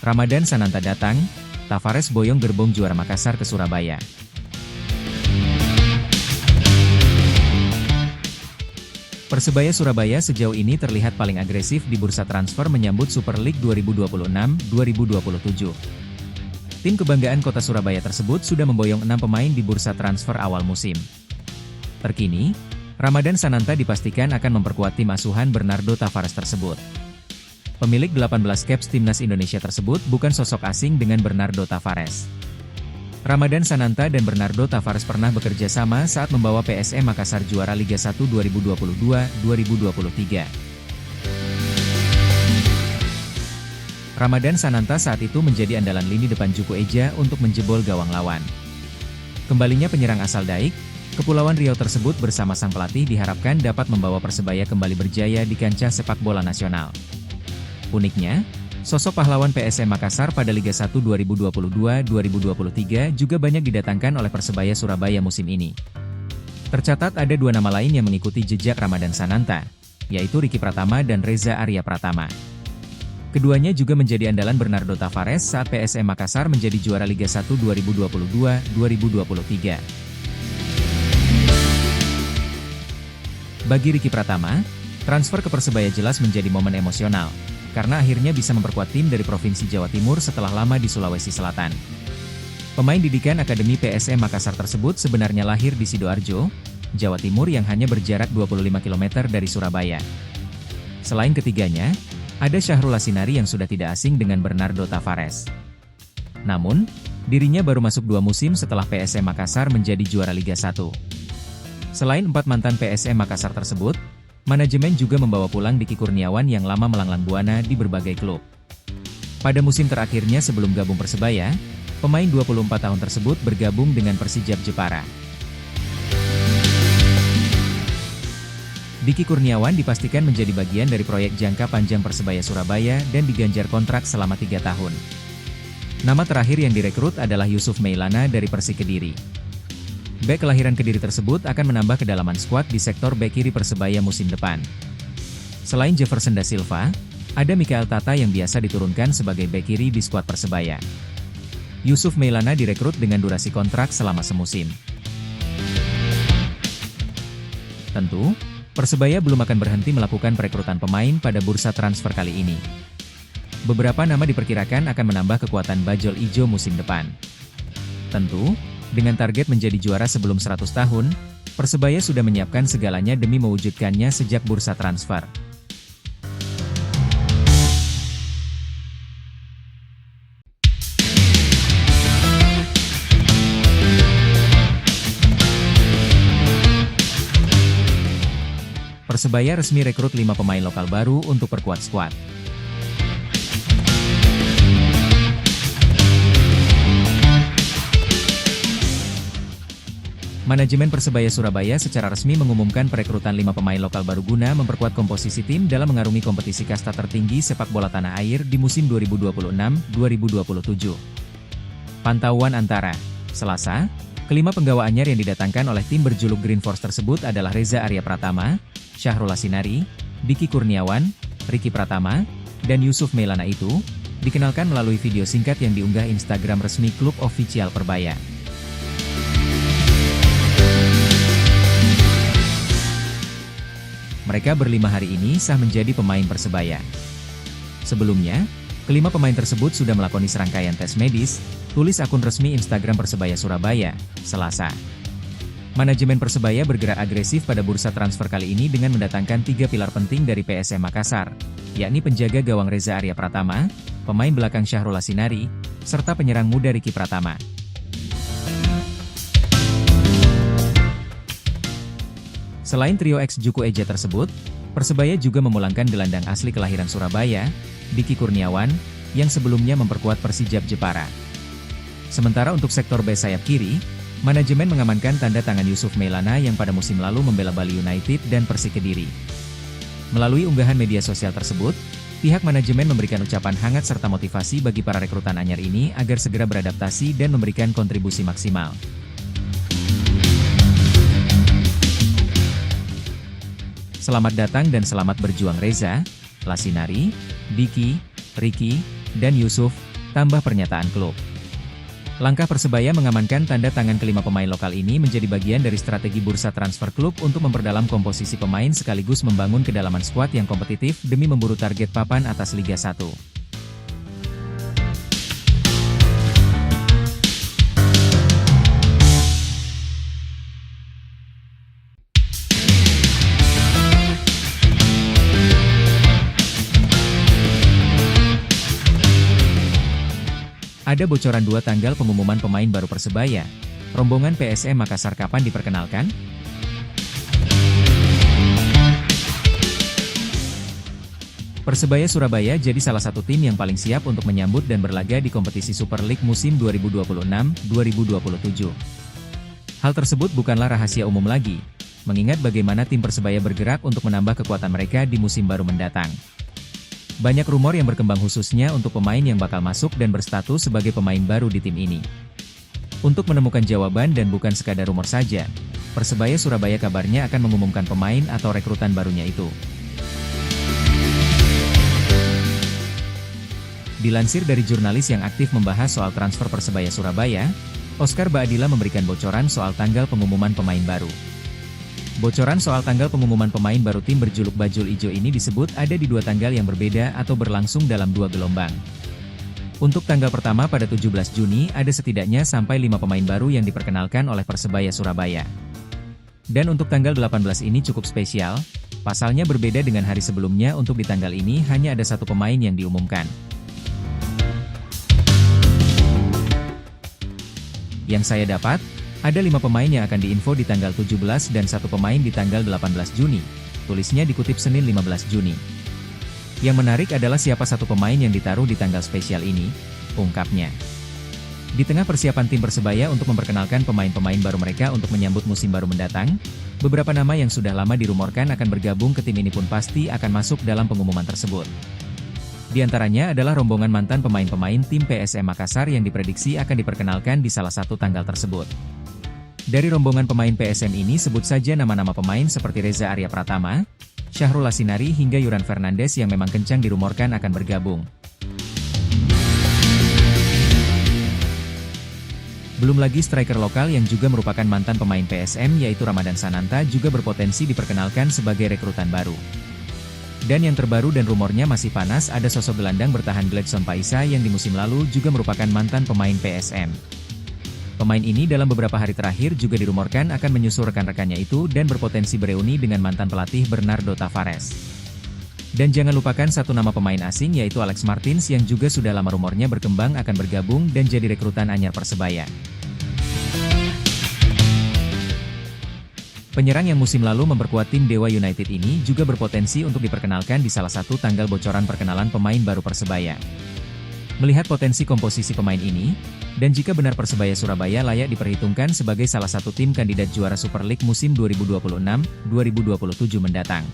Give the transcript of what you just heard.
Ramadan Sananta datang, Tavares boyong gerbong juara Makassar ke Surabaya. Persebaya Surabaya sejauh ini terlihat paling agresif di bursa transfer menyambut Super League 2026-2027. Tim kebanggaan kota Surabaya tersebut sudah memboyong 6 pemain di bursa transfer awal musim. Terkini, Ramadan Sananta dipastikan akan memperkuat tim asuhan Bernardo Tavares tersebut. Pemilik 18 caps timnas Indonesia tersebut bukan sosok asing dengan Bernardo Tavares. Ramadan Sananta dan Bernardo Tavares pernah bekerja sama saat membawa PSM Makassar juara Liga 1 2022-2023. Ramadan Sananta saat itu menjadi andalan lini depan Juku Eja untuk menjebol gawang lawan. Kembalinya penyerang asal Daik, Kepulauan Riau tersebut bersama sang pelatih diharapkan dapat membawa Persebaya kembali berjaya di kancah sepak bola nasional. Uniknya, sosok pahlawan PSM Makassar pada Liga 1 2022-2023 juga banyak didatangkan oleh Persebaya Surabaya musim ini. Tercatat ada 2 nama lain yang mengikuti jejak Ramadan Sananta, yaitu Ricky Pratama dan Reza Arya Pratama. Keduanya juga menjadi andalan Bernardo Tavares saat PSM Makassar menjadi juara Liga 1 2022-2023. Bagi Ricky Pratama, transfer ke Persebaya jelas menjadi momen emosional, karena akhirnya bisa memperkuat tim dari Provinsi Jawa Timur setelah lama di Sulawesi Selatan. Pemain didikan Akademi PSM Makassar tersebut sebenarnya lahir di Sidoarjo, Jawa Timur yang hanya berjarak 25 km dari Surabaya. Selain ketiganya, ada Syahrul Lasinari yang sudah tidak asing dengan Bernardo Tavares. Namun, dirinya baru masuk 2 musim setelah PSM Makassar menjadi juara Liga 1. Selain 4 mantan PSM Makassar tersebut, manajemen juga membawa pulang Diki Kurniawan yang lama melanglang buana di berbagai klub. Pada musim terakhirnya sebelum gabung Persebaya, pemain 24 tahun tersebut bergabung dengan Persijap Jepara. Diki Kurniawan dipastikan menjadi bagian dari proyek jangka panjang Persebaya Surabaya dan diganjar kontrak selama 3 tahun. Nama terakhir yang direkrut adalah Yusuf Meilana dari Persik Kediri. Bek kelahiran Kediri tersebut akan menambah kedalaman skuad di sektor bek kiri Persebaya musim depan. Selain Jefferson da Silva, ada Mikael Tata yang biasa diturunkan sebagai bek kiri di skuad Persebaya. Yusuf Meilana direkrut dengan durasi kontrak selama semusim. Tentu, Persebaya belum akan berhenti melakukan perekrutan pemain pada bursa transfer kali ini. Beberapa nama diperkirakan akan menambah kekuatan bajul ijo musim depan. Tentu, dengan target menjadi juara sebelum 100 tahun, Persebaya sudah menyiapkan segalanya demi mewujudkannya sejak bursa transfer. Persebaya resmi rekrut 5 pemain lokal baru untuk perkuat skuad. Manajemen Persebaya Surabaya secara resmi mengumumkan perekrutan 5 pemain lokal baru guna memperkuat komposisi tim dalam mengarungi kompetisi kasta tertinggi sepak bola tanah air di musim 2026-2027. Pantauan antara Selasa, kelima penggawa anyar yang didatangkan oleh tim berjuluk Green Force tersebut adalah Reza Arya Pratama, Syahrul Lasinari, Diki Kurniawan, Ricky Pratama, dan Yusuf Meilana itu dikenalkan melalui video singkat yang diunggah Instagram resmi klub ofisial Persebaya. Mereka berlima hari ini sah menjadi pemain Persebaya. Sebelumnya, kelima pemain tersebut sudah melakoni serangkaian tes medis, tulis akun resmi Instagram Persebaya Surabaya, Selasa. Manajemen Persebaya bergerak agresif pada bursa transfer kali ini dengan mendatangkan 3 pilar penting dari PSM Makassar, yakni penjaga gawang Reza Arya Pratama, pemain belakang Syahrul Lasinari, serta penyerang muda Ricky Pratama. Selain trio ex Juku Eja tersebut, Persebaya juga memulangkan gelandang asli kelahiran Surabaya, Diki Kurniawan, yang sebelumnya memperkuat Persijap Jepara. Sementara untuk sektor bek sayap kiri, manajemen mengamankan tanda tangan Yusuf Meilana yang pada musim lalu membela Bali United dan Persik Kediri. Melalui unggahan media sosial tersebut, pihak manajemen memberikan ucapan hangat serta motivasi bagi para rekrutan anyar ini agar segera beradaptasi dan memberikan kontribusi maksimal. Selamat datang dan selamat berjuang Reza, Lasinari, Diki, Ricky, dan Yusuf, tambah pernyataan klub. Langkah Persebaya mengamankan tanda tangan kelima pemain lokal ini menjadi bagian dari strategi bursa transfer klub untuk memperdalam komposisi pemain sekaligus membangun kedalaman skuad yang kompetitif demi memburu target papan atas Liga 1. Ada bocoran 2 tanggal pengumuman pemain baru Persebaya. Rombongan PSM Makassar kapan diperkenalkan? Persebaya Surabaya jadi salah satu tim yang paling siap untuk menyambut dan berlaga di kompetisi Super League musim 2026-2027. Hal tersebut bukanlah rahasia umum lagi, mengingat bagaimana tim Persebaya bergerak untuk menambah kekuatan mereka di musim baru mendatang. Banyak rumor yang berkembang khususnya untuk pemain yang bakal masuk dan berstatus sebagai pemain baru di tim ini. Untuk menemukan jawaban dan bukan sekadar rumor saja, Persebaya Surabaya kabarnya akan mengumumkan pemain atau rekrutan barunya itu. Dilansir dari jurnalis yang aktif membahas soal transfer Persebaya Surabaya, Oscar Baadila memberikan bocoran soal tanggal pengumuman pemain baru. Bocoran soal tanggal pengumuman pemain baru tim berjuluk Bajul Ijo ini disebut ada di 2 tanggal yang berbeda atau berlangsung dalam 2 gelombang. Untuk tanggal pertama pada 17 Juni ada setidaknya sampai 5 pemain baru yang diperkenalkan oleh Persebaya Surabaya. Dan untuk tanggal 18 ini cukup spesial, pasalnya berbeda dengan hari sebelumnya. Untuk di tanggal ini hanya ada 1 pemain yang diumumkan. Yang saya dapat, ada 5 pemain yang akan diinfo di tanggal 17 dan 1 pemain di tanggal 18 Juni, tulisnya dikutip Senin 15 Juni. Yang menarik adalah siapa 1 pemain yang ditaruh di tanggal spesial ini, ungkapnya. Di tengah persiapan tim Persebaya untuk memperkenalkan pemain-pemain baru mereka untuk menyambut musim baru mendatang, beberapa nama yang sudah lama dirumorkan akan bergabung ke tim ini pun pasti akan masuk dalam pengumuman tersebut. Di antaranya adalah rombongan mantan pemain-pemain tim PSM Makassar yang diprediksi akan diperkenalkan di salah satu tanggal tersebut. Dari rombongan pemain PSM ini sebut saja nama-nama pemain seperti Reza Arya Pratama, Syahrul Lasinari hingga Yuran Fernandes yang memang kencang dirumorkan akan bergabung. Belum lagi striker lokal yang juga merupakan mantan pemain PSM yaitu Ramadan Sananta juga berpotensi diperkenalkan sebagai rekrutan baru. Dan yang terbaru dan rumornya masih panas ada sosok gelandang bertahan Gladson Paisa yang di musim lalu juga merupakan mantan pemain PSM. Pemain ini dalam beberapa hari terakhir juga dirumorkan akan menyusul rekan-rekannya itu dan berpotensi bereuni dengan mantan pelatih Bernardo Tavares. Dan jangan lupakan 1 nama pemain asing yaitu Alex Martins yang juga sudah lama rumornya berkembang akan bergabung dan jadi rekrutan anyar Persebaya. Penyerang yang musim lalu memperkuat tim Dewa United ini juga berpotensi untuk diperkenalkan di salah satu tanggal bocoran perkenalan pemain baru Persebaya. Melihat potensi komposisi pemain ini, dan jika benar Persebaya Surabaya layak diperhitungkan sebagai salah satu tim kandidat juara Super League musim 2026-2027 mendatang.